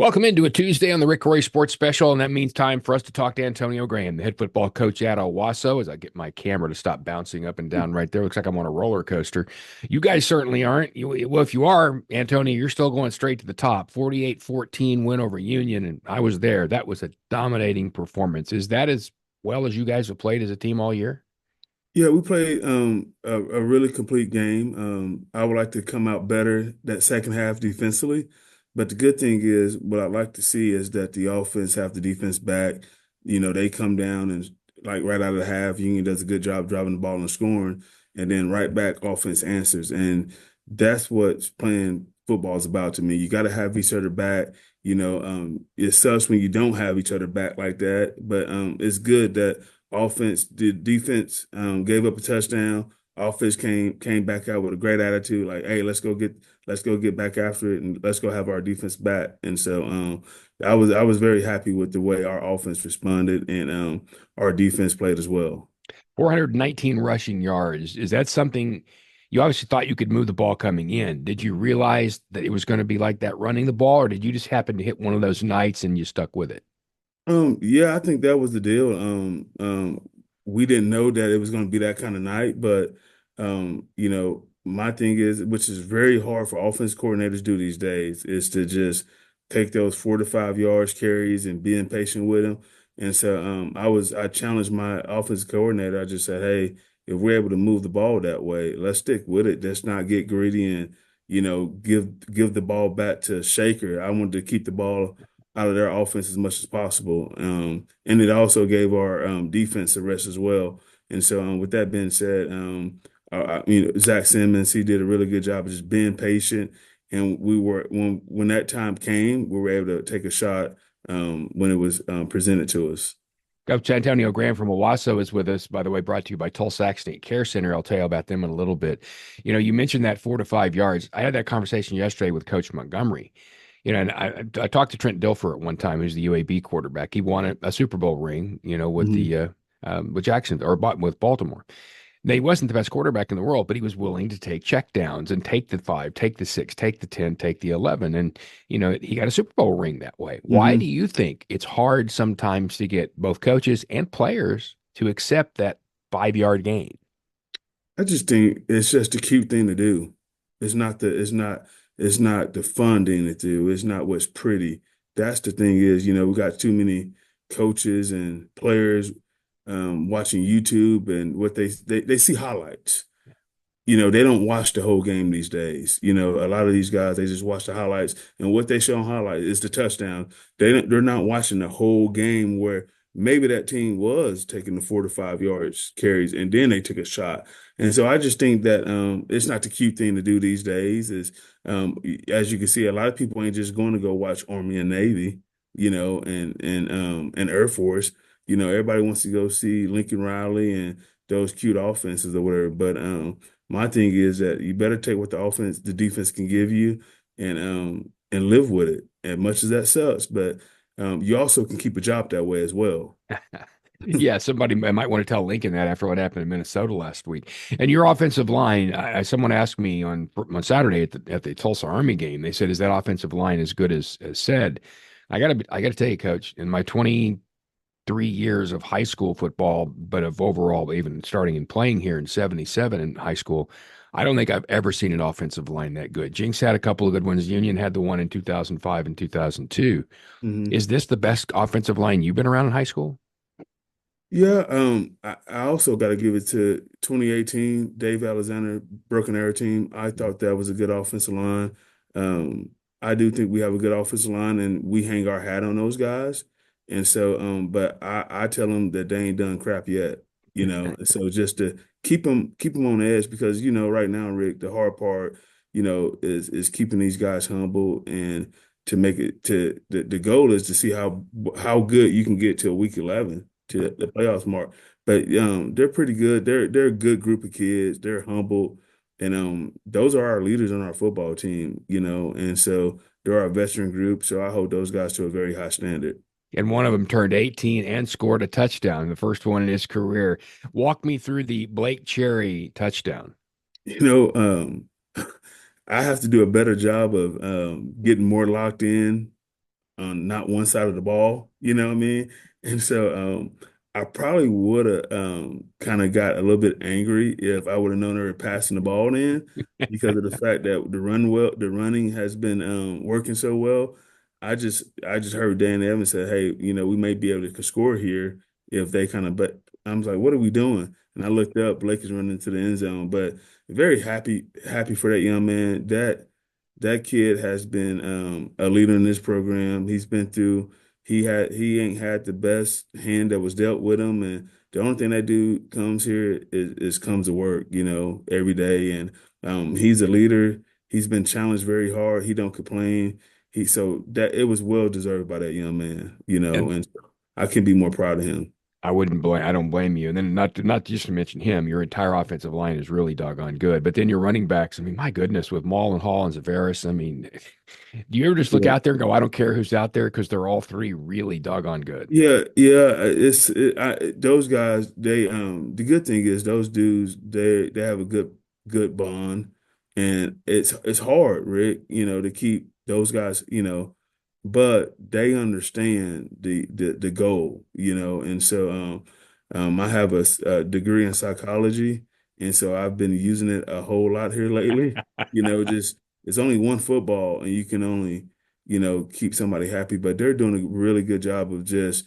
Welcome into a Tuesday on the Rick Roy Sports Special, and that means time for us to talk to Antonio Graham, the head football coach at Owasso, as I get my camera to stop bouncing up and down right there. Looks like I'm on a roller coaster. You guys certainly aren't. Well, if you are, Antonio, you're still going straight to the top. 48-14 win over Union, and I was there. That was a dominating performance. Is that as well as you guys have played as a team all year? Yeah, we played a really complete game. I would like to come out better that second half defensively, but the good thing is what I'd like to see is that the offense have the defense back. They come down and like right out of the half, Union does a good job driving the ball and scoring, and then right back offense answers, and that's what playing football is about to me. You got to have each other back. It sucks when you don't have each other back like that, but it's good that the defense gave up a touchdown. Offense came back out with a great attitude, like, hey, let's go get back after it and let's go have our defense back. And so I was very happy with the way our offense responded and our defense played as well. 419 rushing yards. Is that something you obviously thought you could move the ball coming in? Did you realize that it was going to be like that running the ball, or did you just happen to hit one of those nights and you stuck with it? Yeah, I think that was the deal. We didn't know that it was going to be that kind of night, but my thing is, which is very hard for offense coordinators to do these days, is to just take those 4 to 5 yards carries and being patient with them. And so I challenged my offense coordinator. I just said, hey, if we're able to move the ball that way, let's stick with it. Let's not get greedy and give the ball back to Shaker. I wanted to keep the ball out of their offense as much as possible. And it also gave our defense a rest as well. And so, with that being said, Zach Simmons, he did a really good job of just being patient. And when that time came, we were able to take a shot when it was presented to us. Coach Antonio Graham from Owasso is with us, by the way, brought to you by Tulsa Accident Care Center. I'll tell you about them in a little bit. You mentioned that 4 to 5 yards. I had that conversation yesterday with Coach Montgomery. And I talked to Trent Dilfer at one time, who's the UAB quarterback. He won a Super Bowl ring, with Mhm. with Jackson or with Baltimore. Now, he wasn't the best quarterback in the world, but he was willing to take check downs and take the 5, take the 6, take the 10, take the 11. And, he got a Super Bowl ring that way. Why do Mhm. you think it's hard sometimes to get both coaches and players to accept that 5 yard gain? I just think it's just a cute thing to do. It's not the fun thing to do. It's not what's pretty. That's the thing is, we got too many coaches and players watching YouTube and what they see highlights. They don't watch the whole game these days. A lot of these guys, they just watch the highlights, and what they show on highlights is the touchdown. They're not watching the whole game where maybe that team was taking the 4 to 5 yards carries and then they took a shot. And so I just think that it's not the cute thing to do these days. Is as you can see, a lot of people ain't just going to go watch Army and Navy, and Air Force. Everybody wants to go see Lincoln Riley and those cute offenses or whatever. But my thing is that you better take what the defense can give you, and live with it. As much as that sucks, but you also can keep a job that way as well. Yeah, somebody might want to tell Lincoln that after what happened in Minnesota last week. And your offensive line, someone asked me on Saturday at the Tulsa Army game. They said, "Is that offensive line as good as said?" I gotta tell you, Coach, in my 23 years of high school football, but of overall, even starting and playing here in 77 in high school, I don't think I've ever seen an offensive line that good. Jinx had a couple of good ones. Union had the one in 2005 and 2002. Hmm. Is this the best offensive line you've been around in high school? Yeah, I also got to give it to 2018 Dave Alexander Broken Arrow team. I thought that was a good offensive line. Um, I do think we have a good offensive line, and we hang our hat on those guys. And so, but I tell them that they ain't done crap yet. So just to keep them on edge because right now, Rick, the hard part, is keeping these guys humble and to make it to the goal is to see how good you can get to week 11 to the playoffs mark. But they're pretty good. They're a good group of kids. They're humble, and those are our leaders on our football team. And so they're our veteran group. So I hold those guys to a very high standard. And one of them turned 18 and scored a touchdown, the first one in his career. Walk me through the Blake Cherry touchdown. You know, I have to do a better job of getting more locked in on not one side of the ball, you know what I mean? And so I probably would have kind of got a little bit angry if I would have known they were passing the ball in because of the fact that the running has been working so well. I just heard Dan Evans say, "Hey, we may be able to score here if they kind of." But I was like, "What are we doing?" And I looked up, Blake is running into the end zone. But very happy for that young man. That kid has been a leader in this program. He's been through. He ain't had the best hand that was dealt with him, and the only thing that dude comes here is comes to work, every day. And he's a leader. He's been challenged very hard. He don't complain. So that it was well deserved by that young man, And and I can be more proud of him. I don't blame you. And then not just to mention him, your entire offensive line is really doggone good. But then your running backs, I mean, my goodness, with Maul and Hall and Zavaris, I mean, do you ever just look Yeah. out there and go, I don't care who's out there because they're all three really doggone good. Yeah. Those guys. The good thing is those dudes. They have a good bond, and it's hard, Rick. To keep those guys. But they understand the goal. And so I have a degree in psychology, and so I've been using it a whole lot here lately. Just it's only one football, and you can only keep somebody happy. But they're doing a really good job of just,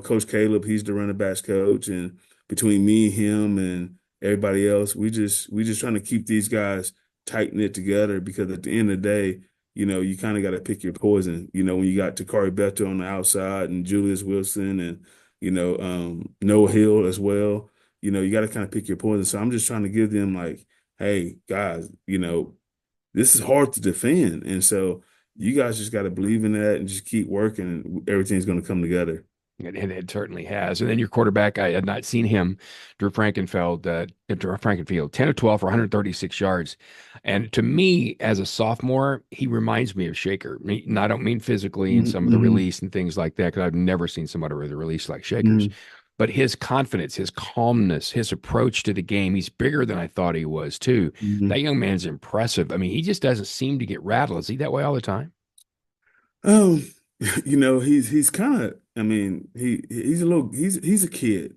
Coach Caleb, he's the running backs coach, and between me, him, and everybody else, we just trying to keep these guys tight knit together because at the end of the day, you kind of got to pick your poison. When you got Takari Beto on the outside and Julius Wilson and Noah Hill as well. You got to kind of pick your poison. So I'm just trying to give them like, hey guys, this is hard to defend, and so you guys just got to believe in that and just keep working, and everything's going to come together. And it certainly has. And then your quarterback, I had not seen him, Drew Frankenfield, 10 of 12 for 136 yards. And to me, as a sophomore, he reminds me of Shaker. And I don't mean physically and some of the Mm-hmm. release and things like that, because I've never seen somebody with a release like Shaker's. Mm-hmm. But his confidence, his calmness, his approach to the game, he's bigger than I thought he was, too. Mm-hmm. That young man's impressive. I mean, he just doesn't seem to get rattled. Is he that way all the time? Um, he's kind of, I mean, he's a kid,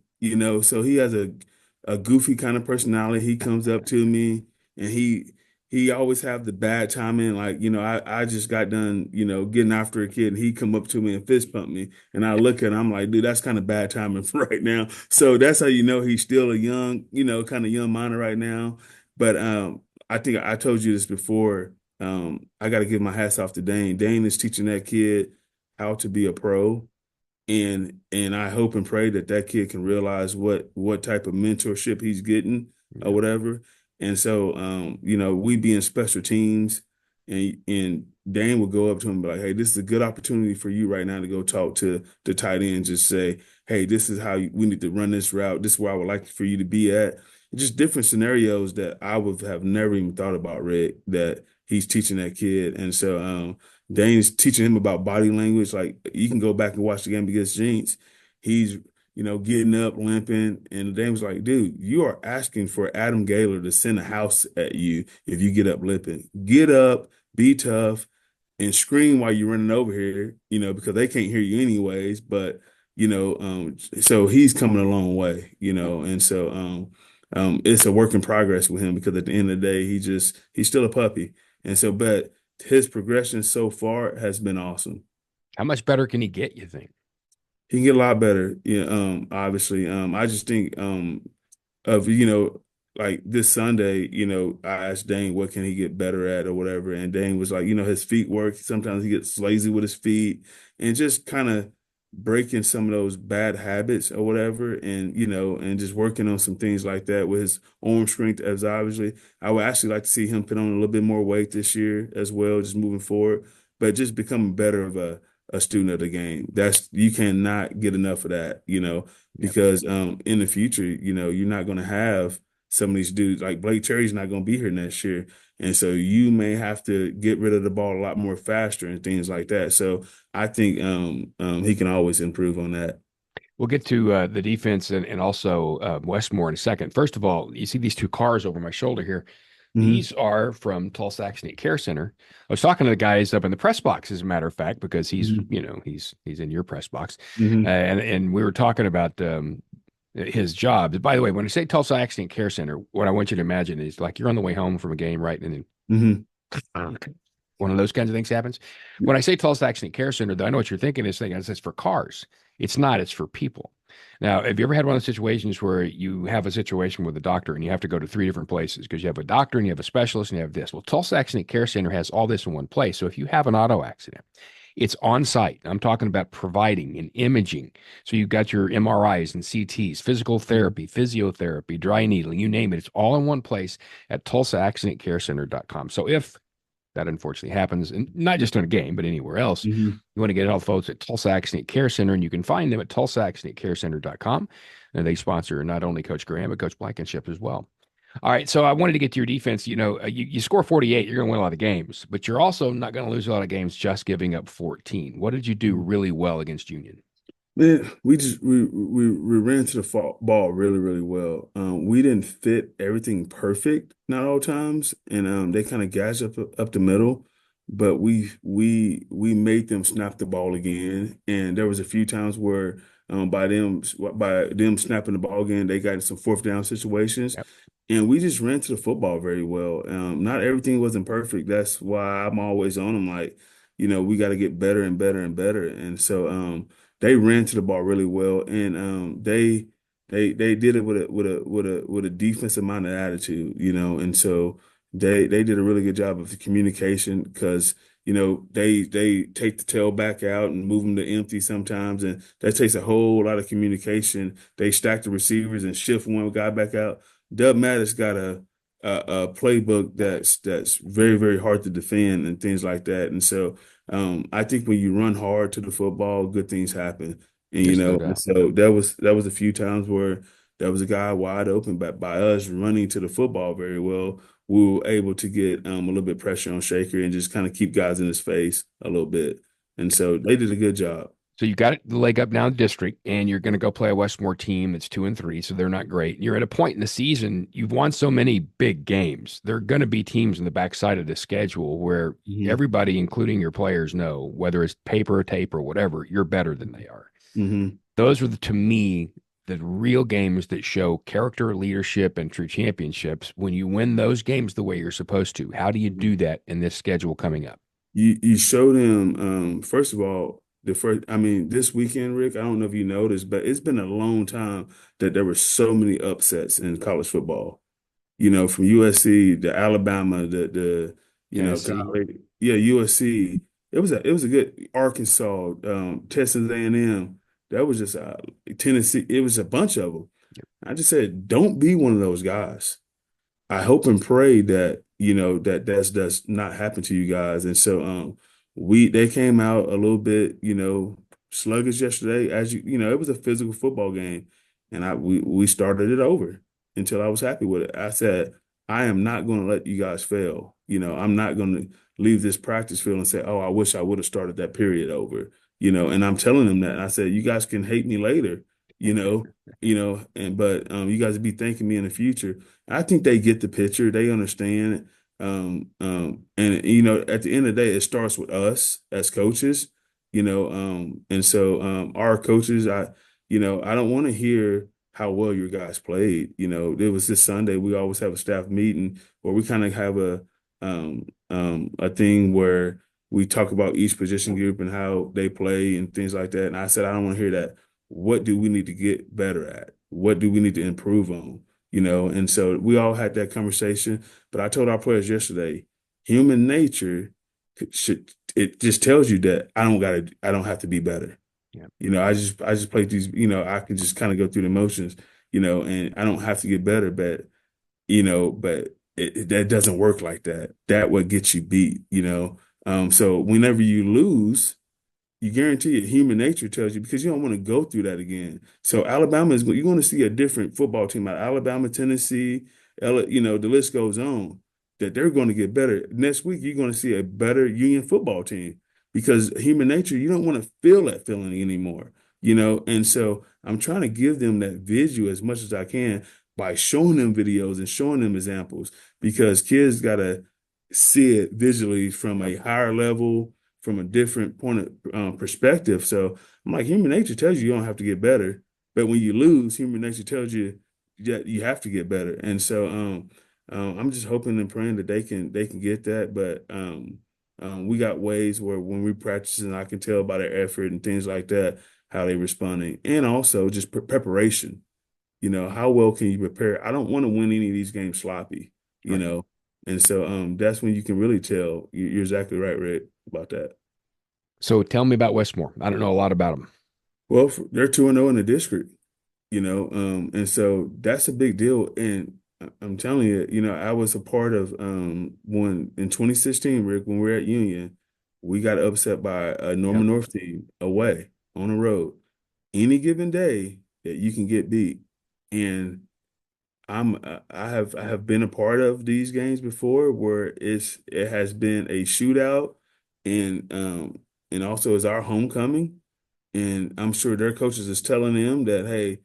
so he has a goofy kind of personality. He comes up to me and he always have the bad timing. Like, I just got done, getting after a kid and he come up to me and fist pump me. And I look at him, I'm like, dude, that's kind of bad timing for right now. So that's how he's still a young, kind of young minor right now. But I think I told you this before. I got to give my hats off to Dane. Dane is teaching that kid how to be a pro, and I hope and pray that that kid can realize what type of mentorship he's getting or Yeah. whatever. And so, we be in special teams, and Dane will go up to him and be like, "Hey, this is a good opportunity for you right now to go talk to the tight end. Just say, hey, this is how we need to run this route. This is where I would like for you to be at." Just different scenarios that I would have never even thought about, Rick, that he's teaching that kid. And so Dane's teaching him about body language. Like you can go back and watch the game against Jinx. He's, getting up, limping. And Dane was like, dude, you are asking for Adam Gaylor to send a house at you if you get up limping. Get up, be tough, and scream while you're running over here, because they can't hear you anyways. But, so he's coming a long way, and so it's a work in progress with him because at the end of the day, he's still a puppy. And so, but his progression so far has been awesome. How much better can he get, you think? He can get a lot better. Yeah, obviously. I just think of like this Sunday, I asked Dane what can he get better at or whatever, and Dane was like, his feet work. Sometimes he gets lazy with his feet, and just kind of breaking some of those bad habits or whatever, and and just working on some things like that with his arm strength. As obviously, I would actually like to see him put on a little bit more weight this year as well, just moving forward, but just becoming better of a student of the game. You cannot get enough of that, Yep. because in the future, you're not going to have some of these dudes like Blake Cherry's not going to be here next year. And so you may have to get rid of the ball a lot more faster and things like that. So I think he can always improve on that. We'll get to the defense and also Westmoore in a second. First of all, you see these two cars over my shoulder here. Hmm. These are from Tulsa Accident Care Center. I was talking to the guys up in the press box, as a matter of fact, because Hmm. he's in your press box, Hmm. and we were talking about his job. By the way, when I say Tulsa Accident Care Center, what I want you to imagine is like you're on the way home from a game, right? And Hmm. then one of those kinds of things happens. When I say Tulsa Accident Care Center, though, I know what you're thinking is thinking it's for cars. It's not, it's for people. Now, have you ever had one of those situations where you have a situation with a doctor and you have to go to three different places because you have a doctor and you have a specialist and you have this? Well, Tulsa Accident Care Center has all this in one place. So if you have an auto accident, it's on site. I'm talking about providing and imaging. So you've got your MRIs and CTs, physical therapy, physiotherapy, dry needling, you name it. It's all in one place at TulsaAccidentCareCenter.com. So if that unfortunately happens, and not just in a game, but anywhere else, Hmm. you want to get all the folks at Tulsa Accident Care Center, and you can find them at TulsaAccidentCareCenter.com. And they sponsor not only Coach Graham, but Coach Blankenship as well. All right, so I wanted to get to your defense. You score 48, you're going to win a lot of games, but you're also not going to lose a lot of games just giving up 14. What did you do really well against Union? Man, we ran to the ball really, really well. We didn't fit everything perfect, not all times, and they kind of gashed up the middle, but we made them snap the ball again. And there was a few times where by them snapping the ball again, they got in some fourth down situations, Yep. and we just ran to the football very well. Not everything wasn't perfect. That's why I'm always on them. Like, we got to get better and better and better. And so they ran to the ball really well, and they did it with a defensive minded attitude, and so they did a really good job of the communication because they take the tailback out and move them to empty sometimes, and that takes a whole lot of communication. They stack the receivers and shift one guy back out. Dub Mattis got a playbook that's very, very hard to defend and things like that, and so. I think when you run hard to the football, good things happen. And Yes, no and doubt. so that was a few times where there was a guy wide open, but by us running to the football very well, we were able to get a little bit pressure on Shaker and just kind of keep guys in his face a little bit. And so they did a good job. So you got the leg up now in the district, and you're going to go play a Westmoore team that's 2-3, so they're not great. You're at a point in the season, you've won so many big games. There are going to be teams in the backside of the schedule where Hmm. everybody, including your players, know whether it's paper or tape or whatever, you're better than they are. Hmm. Those are to me the real games that show character, leadership, and true championships. When you win those games the way you're supposed to, how do you do that in this schedule coming up? You show them first of all I mean this weekend, Rick. I don't know if you noticed, but it's been a long time that there were so many upsets in college football. From USC to Alabama, Tennessee. golly, yeah, USC. It was a good Arkansas, Texas A&M. That was just Tennessee. It was a bunch of them. I just said, don't be one of those guys. I hope and pray that that does not happen to you guys. And so they came out a little bit sluggish yesterday. As it was a physical football game, and we started it over until I was happy with it. I said I am not going to let you guys fail. I'm not going to leave this practice field and say, oh, I wish I would have started that period over. And I'm telling them that. And I said, you guys can hate me later. And but you guys will be thanking me in the future. I think they get the picture. They understand. And at the end of the day, it starts with us as coaches. And so our coaches, I don't want to hear how well your guys played. It was this Sunday. We always have a staff meeting where we kind of have a thing where we talk about each position group and how they play and things like that. And I said, I don't want to hear that. What do we need to get better at? What do we need to improve on? And so we all had that conversation. But I told our players yesterday, human nature should it just tells you that I don't have to be better. Yeah. I just play these, I can just kind of go through the motions, and I don't have to get better, but that doesn't work like that. That what gets you beat. So whenever you lose, you guarantee it. Human nature tells you because you don't want to go through that again. So you're going to see a different football team out of Alabama, Tennessee, the list goes on. That they're going to get better next week. You're going to see a better Union football team because human nature. You don't want to feel that feeling anymore. And so I'm trying to give them that visual as much as I can. by showing them videos and showing them examples because kids got to see it visually from a higher level, from a different point of perspective. So I'm like, human nature tells you don't have to get better, but when you lose, human nature tells you that you have to get better. And so I'm just hoping and praying that they can get that. But we got ways where when we practice, and I can tell by their effort and things like that how they responding, and also just preparation. How well can you prepare? I don't want to win any of these games sloppy, you Right. know. And so that's when you can really tell. You're exactly right, Rick, about that. So tell me about Westmoore. I don't know a lot about them. Well, they're 2-0 in the district, and so that's a big deal. And I'm telling you, I was a part of one in 2016, Rick, when we were at Union, we got upset by a Yep. Norman North team away on the road. Any given day that you can get beat. And I have been a part of these games before where it has been a shootout and also it's our homecoming. And I'm sure their coaches is telling them that, hey,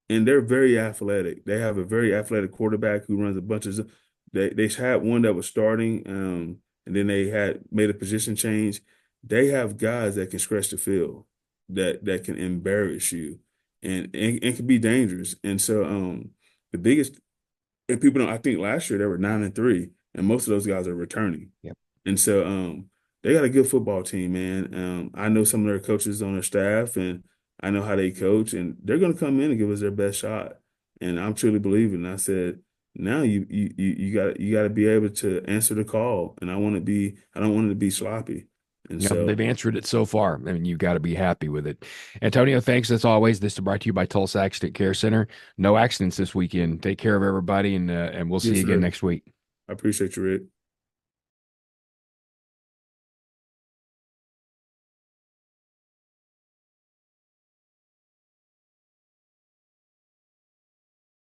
and they're very athletic. They have a very athletic quarterback who runs a bunch of they had one that was starting, and then they had made a position change. They have guys that can stretch the field, that can embarrass you and can be dangerous. And so the biggest and people don't I think last year they were 9-3, and most of those guys are returning. Yep. And so they got a good football team, man. I know some of their coaches on their staff, and I know how they coach, and they're going to come in and give us their best shot. And I'm truly believing. I said, now you got to be able to answer the call, and I don't want it to be sloppy. And Yep. so, They've answered it so far. I mean, you've got to be happy with it. Antonio, thanks as always. This is brought to you by Tulsa Accident Care Center. No accidents this weekend. Take care of everybody, and we'll see you yes, again sir. next week. I appreciate you, Rick.